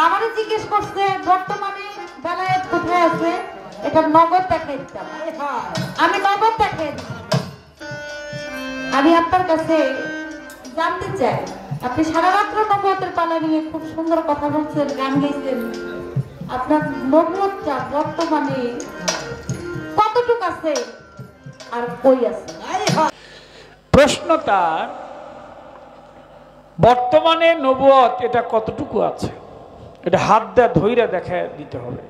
আমারে জিজ্ঞেস করছে বর্তমানে বেলায়েত কোথায় আছে, এটা নগদ দেখাই দিতাম। আমি নগদ দেখাই দিই। আমি আপনার কাছে জানতে চাই, আপনি সারা রাত্র নবুয়তের পালা নিয়ে খুব সুন্দর কথা বলছেন, গান গাইছেন, আপনার নবুয়তটা বর্তমানে কতটুকু আছে আর কই আছে? প্রশ্নটা বর্তমানে নবুয়ত এটা কতটুকু আছে, এটা হাত দিয়ে ধইরা দেখা দিতে হবে।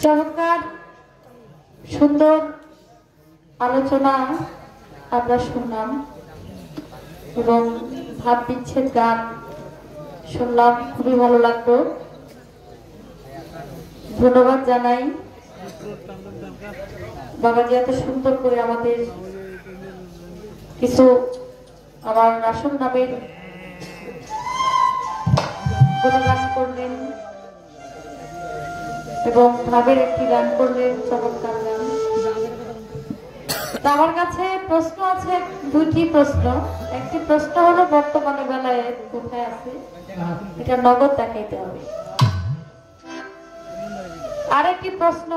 চমৎকার সুন্দর আলোচনা আমরা শুনলাম এবং ভাব বিচ্ছেদ গান শুনলাম, খুবই ভালো লাগলো। ধন্যবাদ জানাই বাবাজি এত সুন্দর করে আমাদের কিছু আমার রাসূল নামের গান করলেন এবং ভাবের একটি গান করলেন, চমৎকার গান। আমার কাছে প্রশ্ন আছে, দুইটি প্রশ্ন। একটি প্রশ্ন হলো বর্তমানে বেলায় কোথায় আছে, এটা নগদ দেখাইতে হবে। আরেকটি প্রশ্ন,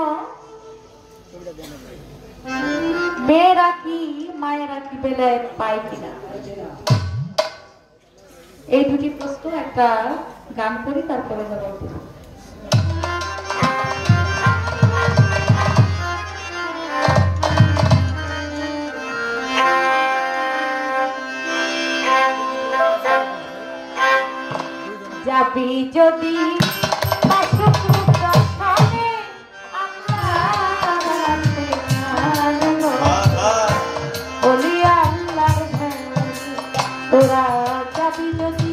মেয়েরা কি মায়েরা কি বেলায় পায় কিনা। এই দুটি প্রশ্ন একটা গান করি, তারপরে জবাব দিব। যাবি যদি তোরা যাবি যদি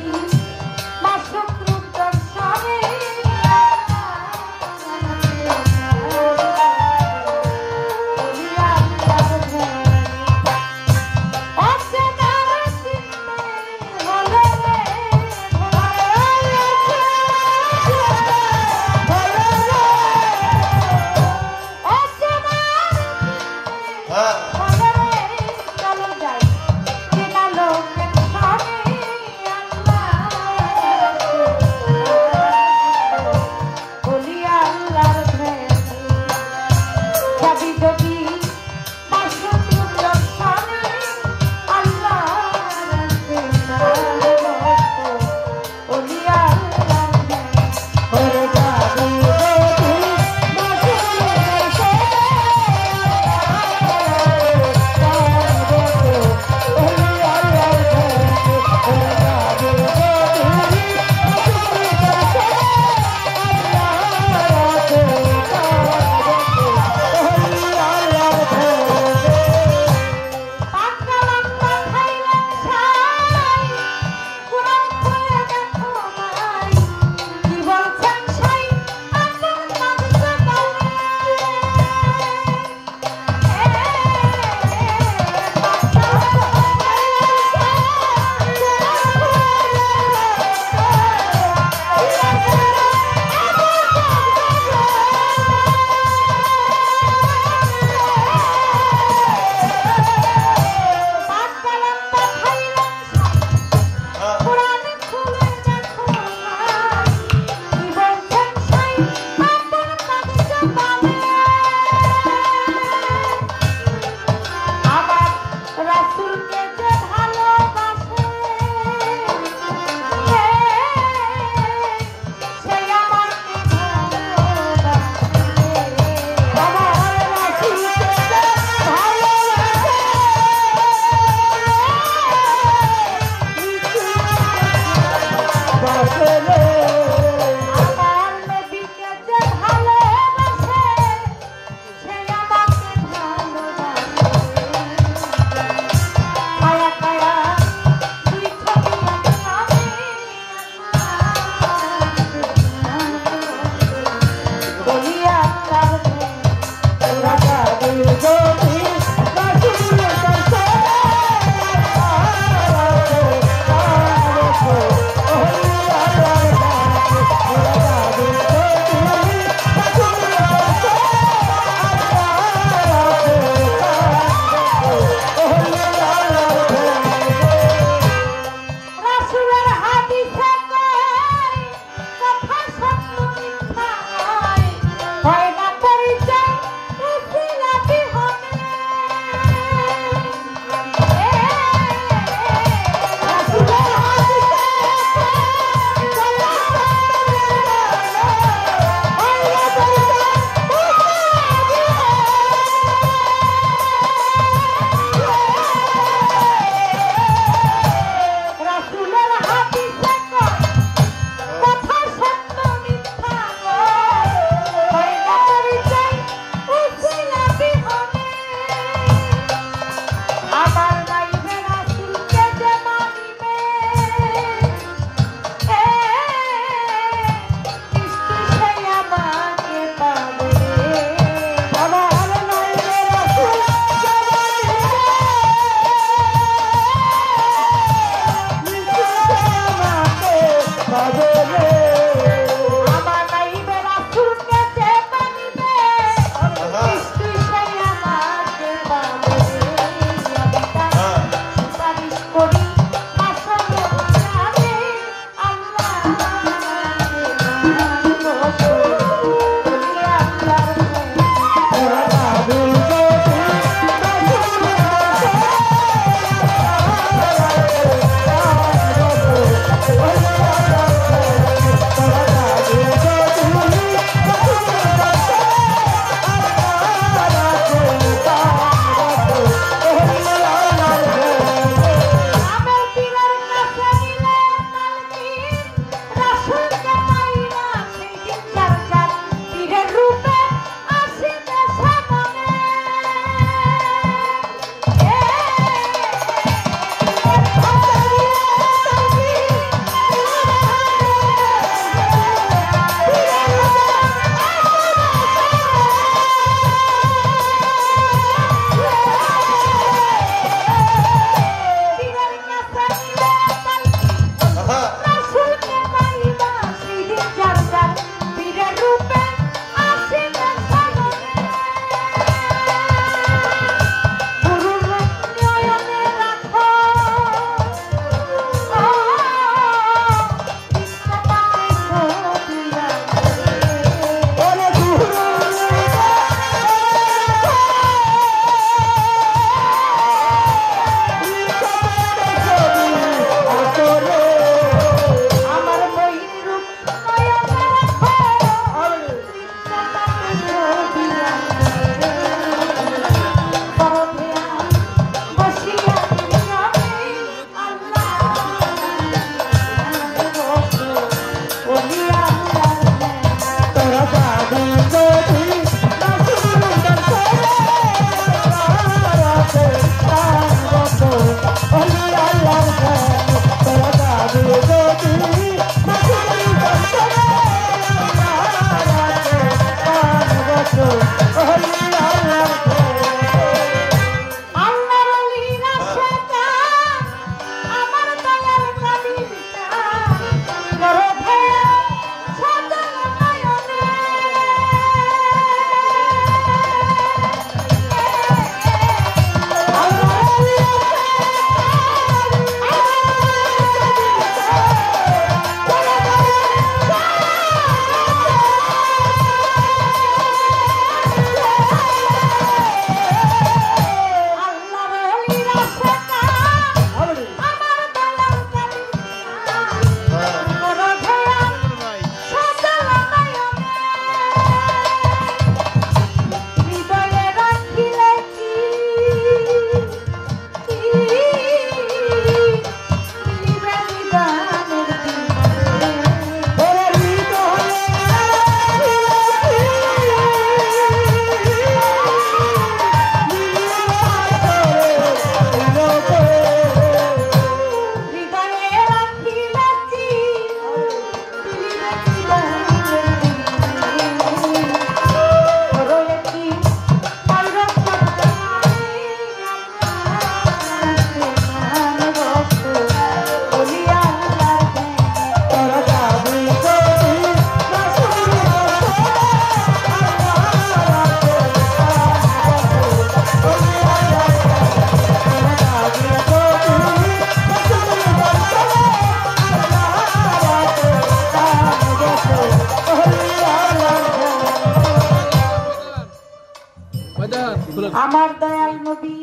আমার দয়াল নবী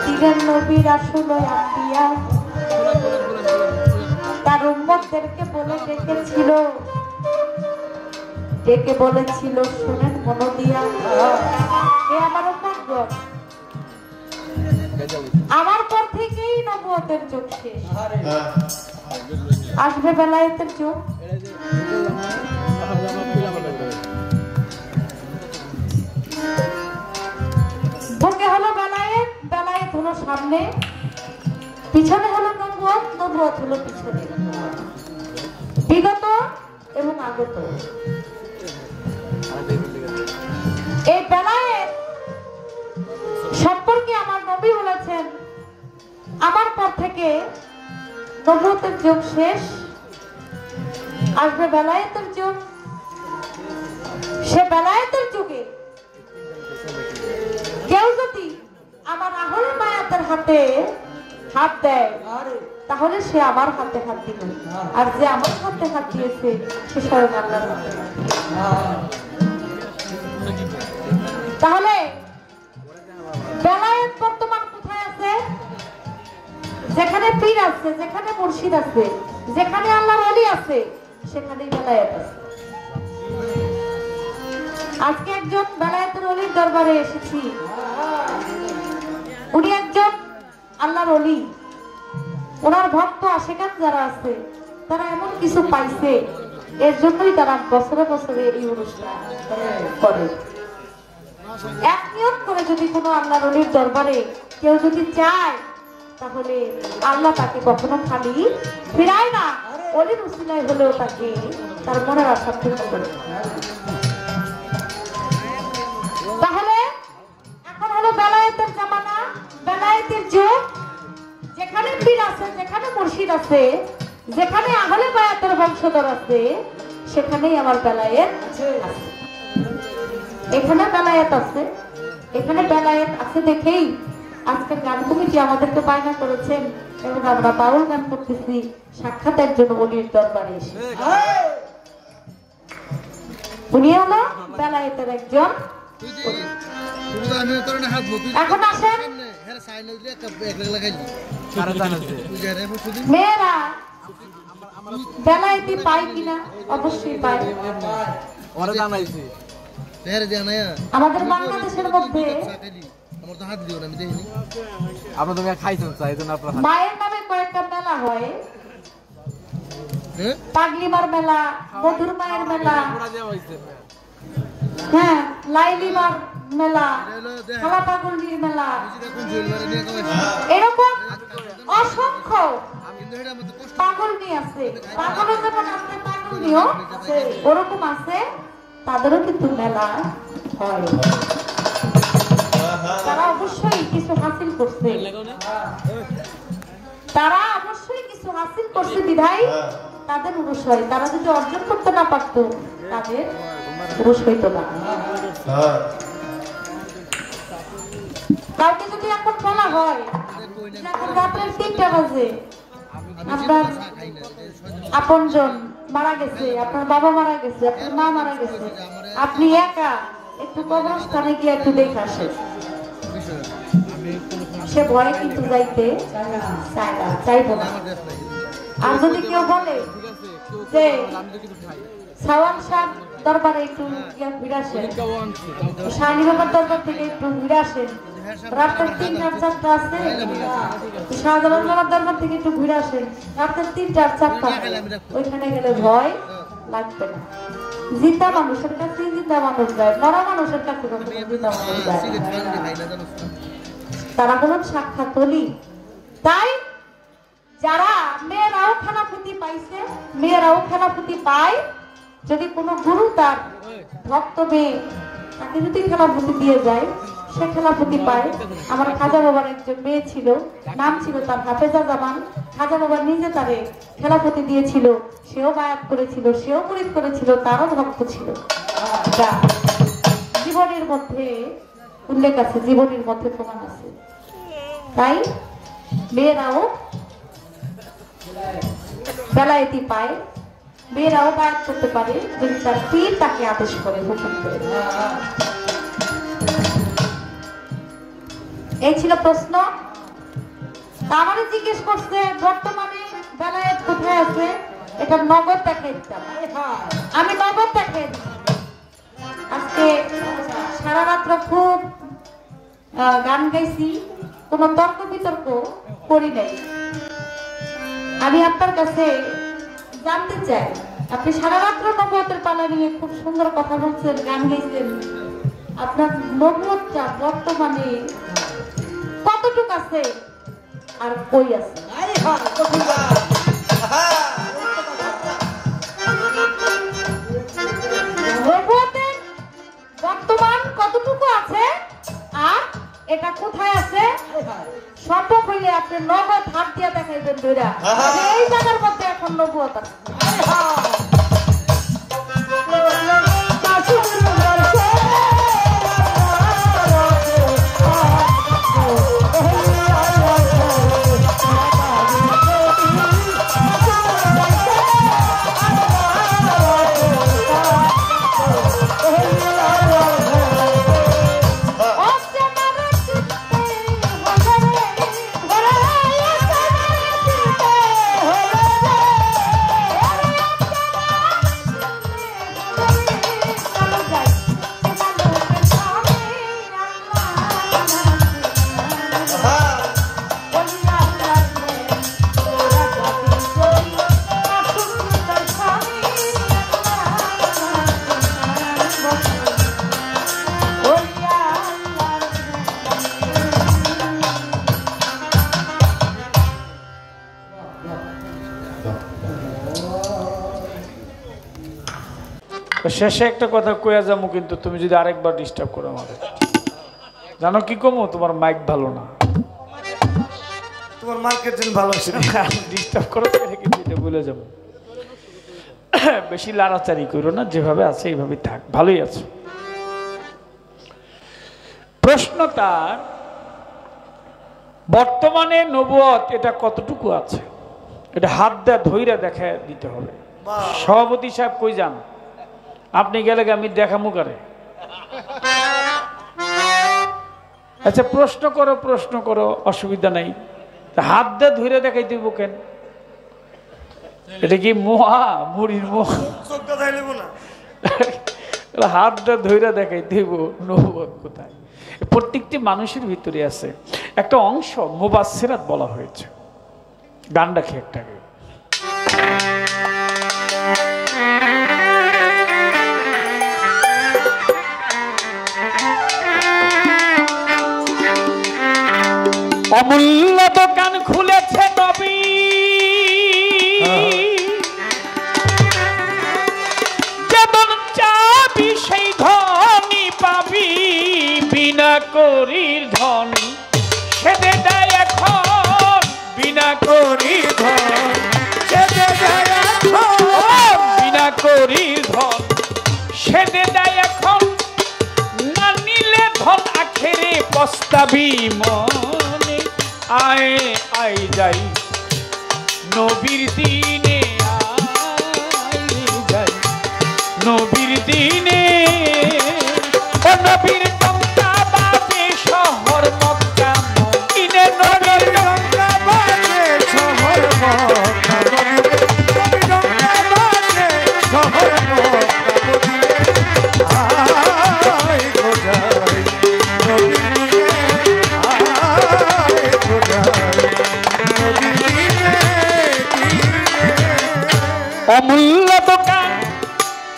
দিনের নবী রাসূল আম্বিয়া তার উম্মতদেরকে বলে ডেকে বলেছিল শুনেন মন দিয়া, এ আমার উম্মতগণ, আমার পর থেকেই নবুয়তের যুগ শেষ, আসবে বেলায়েতের যুগ। বুকে হলো বেলায়েত, বেলায়েত হলো সামনে, পিছনে হলো নবুয়ত, নবুয়ত হলো পিছনে, বিগত এবং আগত। এই বেলায়েত সম্পর্কে আমার নবী বলেছেন আমার পর থেকে নবুয়তের যুগ শেষ, আসবে বেলায়েতের যুগ। সে বেলায়েতের যুগে কেউ যদি আমার আহলে বায়াতের হাতে হাত দেয় তাহলে সে আমার হাতে হাত দিল, আর যে আমার হাতে হাত দিয়েছে সে স্বয়ং আল্লাহর হাতে। তাহলে বেলায়েত বর্তমান কোথায় আছে? যেখানে পীর আছে, যেখানে মুর্শিদ আছে, যেখানে আল্লাহর ওলি আছে, সেখানেই বেলায়েত আছে। আজকে একজন বেলায়েতের ওলির দরবারে এসেছি। উনি একজন আল্লাহর ওলি, ওনার ভক্ত আশেকান যারা আছে তারা এমন কিছু পাইছে, এর জন্যই তারা বছরে বছরে এই অনুষ্ঠান করে। এক নিয়ত করে যদি কোনো আল্লাহর ওলির দরবারে কেউ যদি চায় তাহলে আল্লাহ তাকে কখনো খালি ফিরায় না, ওলির উসিলায় হলেও তাকে তার মনের আশা পূর্ণ করে। তাহলে এখন হলো বেলায়েতের জামানা, বেলায়েতের যুগ। যেখানে পীর আছে, যেখানে মুর্শিদ আছে, যেখানে আহলে বায়াতের বংশধর আছে, সেখানেই আমার বেলায়েত আছে। এখানে বেলায়েত আছে, এখানে বেলায়েত আছে দেখেই আজকের গান কমিটি আমাদেরকে বায়না করেছেন এবং আমরা বাউল গান করতেছি সাক্ষাতের জন্য ওলির দরবারে এসে। উনি হলো বেলায়েতের একজন। এখন আসেন মেয়েরা বেলায়েতি পায় কিনা? অবশ্যই পায়। আমাদের বাংলাদেশের মধ্যে মায়ের নামে কয়েকটা মেলা হয়, পাগলিমার মেলা, মধুর মায়ের মেলা, হ্যাঁ লাইলিমার মেলা, খালা পাগলির মেলা, এরকম অসংখ্য পাগলনি আছে। পাগলও যেমন আছে, পাগলনিও ওরকম আছে, তাদেরও কিন্তু মেলা হয়। তারা অবশ্যই কিছু হাসিল করছে, তারা অবশ্যই কিছু হাসিল করছে বিধায় তাদের উরুষ হয়। তারা যদি অর্জন করতে না পারতো তাদের উরুষ হইতো না। কাউকে যদি এখন বলা হয় এখন রাত্রের 3টা বাজে, আপনার আপনজন মারা গেছে, আপনার বাবা মারা গেছে, আপনার মা মারা গেছে, আপনি একা একটু কবরস্থানে গিয়ে একটু দেখে আসেন, সে ভয়ে কিন্তু যাইতে চাইব না। আর যদি কেউ বলে যে সাওয়ান শাহ দরবারে একটু ঘুরে আসেন, শাহনি বাবার দরবার থেকে একটু ঘুরে আসেন, রাতের 3টা 4টা আছে, শাহজালাল বাবার দরবার থেকে একটু ঘুরে আসেন, রাতের 3টা 4টা, ওইখানে গেলে ভয় লাগবে না। জিন্দা মানুষের কাছে জিন্দা মানুষ যায়, মরা মানুষের কাছে জিন্দা মানুষ যায়। তারা হলেন সাক্ষাৎ ওলি। তাই যারা মেয়েরাও খেলাফতি পাইছে, মেয়েরাও খেলাফতি পায়, যদি কোনো গুরু তার ভক্ত মেয়ে তাকে যদি খেলাফতি দিয়ে যায়, সে খেলাফতি পায়। আমার খাজা বাবার একজন মেয়ে ছিল, নাম ছিল তার হাফেজা জামান। খাজা বাবা নিজে তারে খেলাফতি দিয়েছিল, সেও বায়াত করেছিল, সেও মুরিদ করেছিল, তারও ভক্ত ছিল। জীবনের মধ্যে উল্লেখ আছে, জীবনের মধ্যে প্রমাণ আছে। তাই মেয়েরাও বেলায়েতি পায়, মেয়েরাও বায়াত করতে পারে যদি তার পীর তাকে আদেশ করে, হুকুম করে। এই ছিল প্রশ্ন। আমারে জিজ্ঞেস করছে বর্তমানে বেলায়েত কোথায় আছে, এটা নগদ দেখাই দিতাম। আমি নগদ দেখাই দিতাম। আজকে সারা রাত্র খুব গান গাইছি, কোন তর্ক বিতর্ক করি নাই। আমি আপনার কাছে জানতে চাই, আপনি সারা রাত্র নবুয়তের পালা নিয়ে খুব সুন্দর কথা বলছেন, গান গাইছেন, আপনার নবুয়তটা বর্তমানে কতটুকু আছে আর কই আছে? নবুয়তের বর্তমান কতটুকু আছে আর এটা কোথায় আছে? সম্ভব হইলে আপনি নগদ হাত দিয়ে দেখাইবেন ধইরা এই জায়গার মধ্যে এখন নবুয়ত আছে। শেষে একটা কথা কইয়া যাবো, কিন্তু তুমি যদি আরেকবার ডিস্টার্ব করো আমাদের, জানো কি কমো, তোমার মাইক ভালো না, তোমার মার্কেটিং ভালো ছিল, ডিস্টার্ব করো কিন্তু এটা বলে যাবো। বেশি লাড়াচাড়ি করো না, যেভাবে আছে এইভাবে থাক, ভালোই আছে। প্রশ্নটা বর্তমানে নবুয়ত এটা কতটুকু আছে, এটা হাত দেয়া ধইরা দেখা দিতে হবে। সভাপতি সাহেব কই যান? আপনি গেলে আমি দেখামু করে। আচ্ছা প্রশ্ন করো, অসুবিধা নাই। হাত দিয়ে ধরে দেখাই দিব কেন? এটা কি মোহা মুড়ির মোহা? হাত দিয়ে ধরে দেখাই দিব নবুয়ত কোথায়। প্রত্যেকটি মানুষের ভিতরে আছে একটা অংশ, মুবাসসিরাত বলা হয়েছে। গান রাখি একটা। অমূল্য দোকান খুলেছে নবী, যেমন চাবি সেই ধনী পাবি, বিনা করির ধন সেদে দেয় এখন, বিনা করির ধন সেদে দেয় এখন, বিনা করির ধন সেদে দেয় এখন, না নিলে ধন আখেরে পস্তাবি মনে। আয় আয় যাই নবীর দিনে, আয় যাই নবীর দিনে, ও নবীর টঙ্কা বাজে শহর মক্কা মদিনে, নবীর টঙ্কা বাজে শহর মক্কা মদিনে, নবীর টঙ্কা বাজে শহর মক্কা মদিনে, আয় গো যাই নবীর অমূল্য দোকান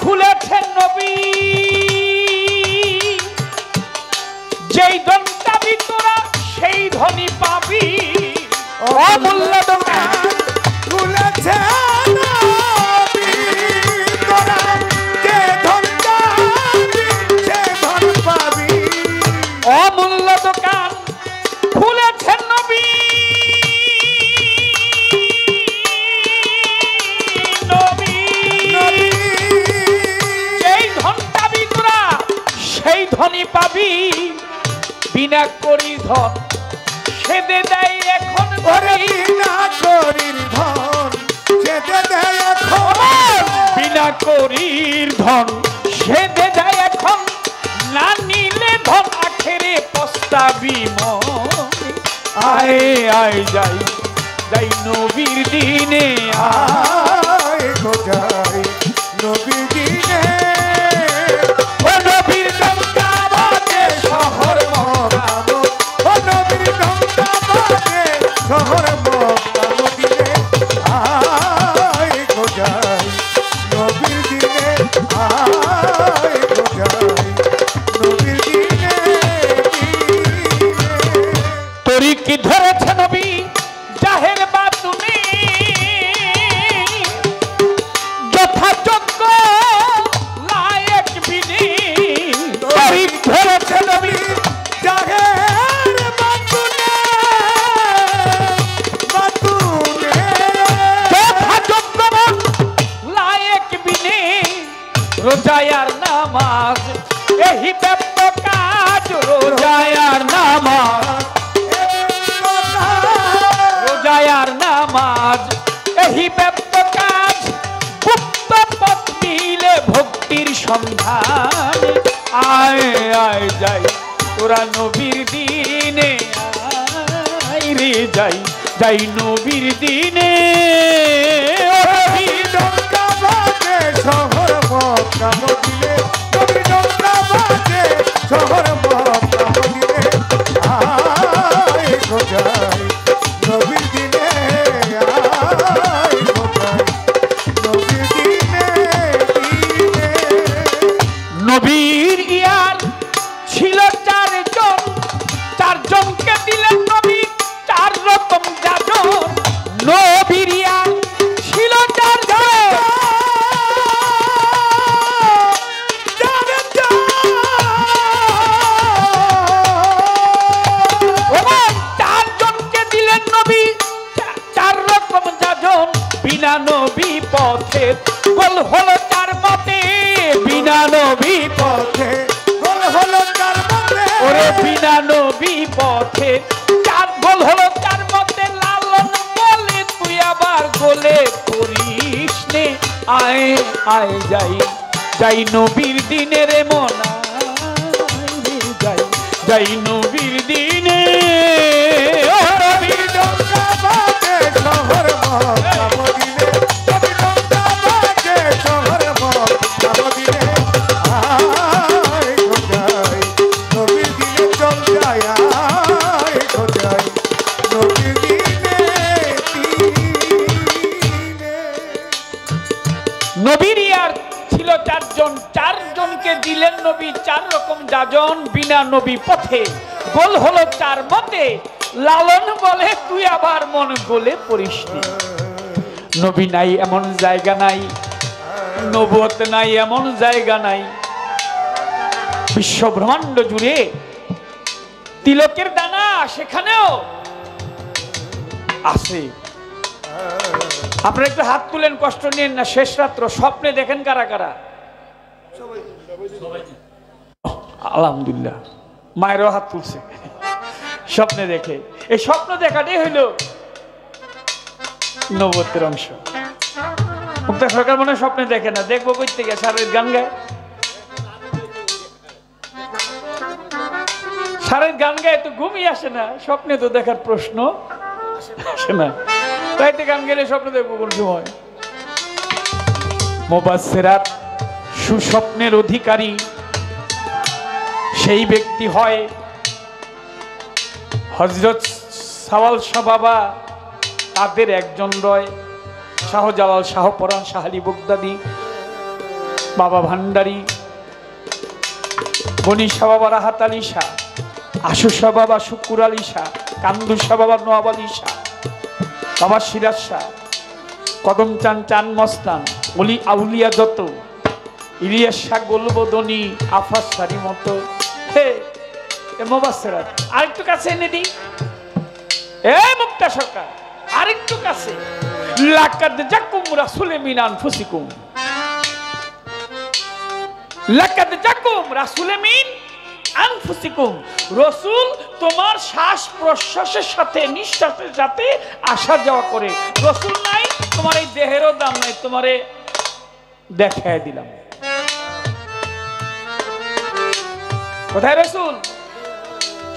খুলেছেন নবী, যেই ধন পাবি তোরা সেই ধনী পাবি। অমূল্য দোকান খুলেছেন নবী, তোরা যে ধন পাবি সে ধন পাবি। অমূল্য দোকান খুলেছেন নবী, ধনী পাবি, বিনা করি ধন সেদে দেয় এখন, বিনা করির ধন সেদে দেয় এখন, বিনা করির ধন সেদে দেয় এখন, না নিলে ধন আখেরে পস্তাবি মন। আয় আয় যাই যাই নবীর দিনে আয় গো যাই নবীর দিনে ও নবীর ডঙ্কা বাজে শহর মক্কা ও নবীর ডঙ্কা বাজে শহর মক্কা মদিনে আয় গো যাই নবীর দিনে আয় গো যাই নবীর দিনে তোরি কি ধরেছে নবী জাহের বাতুনি যথাযোগ্য লায়েক বিনি তোরি ধরেছে নবী জাহের বাতুনে বাতুনে যথাযোগ্য লায়েক বিনি রোজায়ার নামাজ এহি ব্যপ্ত কাজ রোজায়ার নামাজ রোজায়ার নামাজ এহি ব্যপ্ত কাজ গুপ্ত পথ মিলে ভক্তির সন্ধান আয় আয় যাই তোরা নবীর দিনে আয় রে যাই যাই নবীর দিনে ও নবীর ডঙ্কা বাজে শহর মক্কা মদিনে নবীর ডঙ্কা বাজে শহর মক্কা মদিনে আয় গো যাই নবীর দিনে আয় গো যাই নবীর দিনে দিনে নবীর ইয়ার ছিল চারজন চারজনকে দিলেন নবী চার রকম যাজন নবীর ইয়ার ছিল চারজন চারজনকে দিলেন নবী চার রকম যাজন বিনা নবী পথে গোল হলো চার মতে বিনা নবী পথে গোল হলো তার মধ্যে ওরে বিনা নবী পথে চার গোল হলো চার মতে লালন বলে তুই আবার গোলে করিস নে আয় আয় যাই যাই নবীর দিনে রে মন যাই যাই নবীর দিনে ও নবীর ডঙ্কা বাজে শহর মক্কা মদিনে নবীর ডঙ্কা বাজে শহর মক্কা মদিনে আয় গো যাই নবীর দিনে চল যাই আয় গো যাই নবীর দিনে দিনে নবীর ইয়ার ছিল চারজন চারজনকে দিলেন নবী চার রকম যাজন বিনা নবী পথে গোল হলো চার মতে লালন বলে তুই আবার মন গোলে পড়িস নি। নবী নাই এমন জায়গা নাই নবুয়ত নাই এমন জায়গা নাই বিশ্ব ব্রহ্মাণ্ড জুড়ে তিলকের দানা সেখানেও আছে। আপনারা একটু হাত তুলেন, কষ্ট নিন না। শেষ রাত্র স্বপ্নে দেখেন কারা কারা? আলহামদুলিল্লাহ, মায়েরও হাত তুলছে স্বপ্নে দেখে। এই স্বপ্ন দেখাটাই হইল নবুয়তের অংশ। মুক্তা সরকার মনে হয় স্বপ্নে দেখে না, দেখবো কই থেকে? সারের গান গায়, সারের গান গায়ে তো ঘুমই আসে না, স্বপ্নে তো দেখার প্রশ্ন আসে না। রাইতে গান গেলে স্বপ্ন দেখবো কোন সময়? মুবাসসিরাত সুস্বপ্নের অধিকারী সেই ব্যক্তি হয় হযরত সাওয়াল শাহ বাবা, তাদের একজন রয়। শাহজালাল, শাহপরাণ, শাহ আলী বগদাদি, বাবা ভান্ডারী, বনি শাহ বাবা রাহাত আলী শাহ, আশু শাহ বাবা শুকুর আলী শাহ, কান্দু শাহ বাবা নওয়াব আলী শাহ, বাবা সিরাজ শাহ, কদম চান চান মস্তান, অলি আউলিয়া যত, ইলিয়াস শাহ গোলবদনী, আফাস সারি মতো। হে মুবাসসিরাত আরেকটু কাছে এনে দিই। এই মুক্তা সরকার আরেকটু কাছে। লাকাদ জাকুম রাসূলুম মিন আনফুসিকুম, লাকাদ জাকুম রাসূলুম মিন আনফুসিকুম। রাসূল তোমার শ্বাস প্রশ্বাসের সাথে, নিঃশ্বাসের সাথে আসা যাওয়া করে। রাসূল নাই, তোমার এই দেহেরও দাম নাই, তোমারে দেখায় দিলাম। কোথায় রাসূল?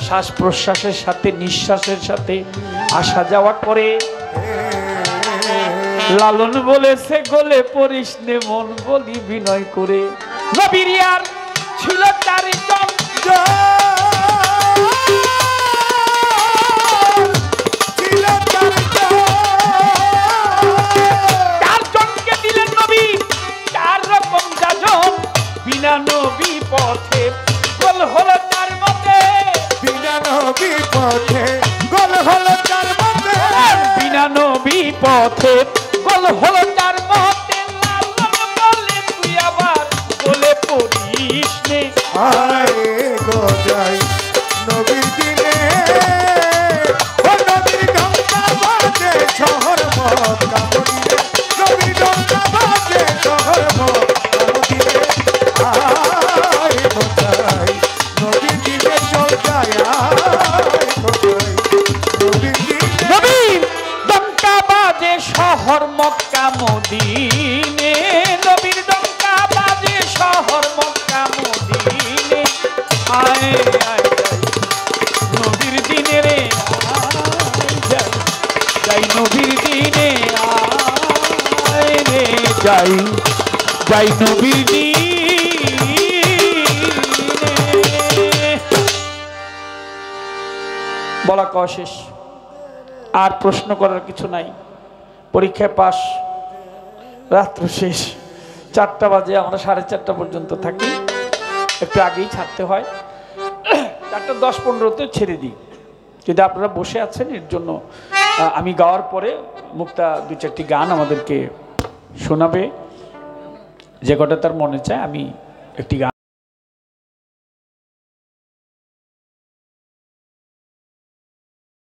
শ্বাস প্রশ্বাসের সাথে নিঃশ্বাসের সাথে আসা যাওয়া করে। লালন বলেছে গলে পড়িস নে মন বলি বিনয় করে। নবীর ইয়ার ছিল চারিজন, চারজনকে দিলেন নবী 4 রকম যাজন। বিনা নবী পথে গোল হলো তার মতে, বিনা নবী পথে গোল হলো তার মতে, বিনা নবী পথে গোল হলো তার মতে। লালন বলে তুই আবার বলে পড়িস নে। আয় গো যাই নবীর দিনে, ও নবীর ডঙ্কা বাজে শহর মক্কা মদিনে, নবীর ডঙ্কা বাজে শহর মক্কা মদিনে। আয় গো যাই নবীর দিনে চল যায়, আয় গো যাই নবীর দিনে। নবীর ডঙ্কা বাজে শহর মক্কা মদিনে, নবীর ডঙ্কা বাজে শহর মক্কা মদিনে। আয় আয় যাই নবীর দিনে রে, আয় যাই যাই নবীর দিনে, আয় রে যাই যাই নবীর দিনে। বলা কওয়া শেষ, আর প্রশ্ন করার কিছু নাই। পরীক্ষায় পাস, রাত্র শেষ, 4টা বাজে, আমরা 4:30 পর্যন্ত থাকি, একটু আগেই ছাড়তে হয়। 4:10-15 ছেড়ে দিই। যদি আপনারা বসে আছেন এর জন্য আমি গাওয়ার পরে মুক্তা 2-4টি গান আমাদেরকে শোনাবে, যে কটা তার মনে চায়। আমি একটি গান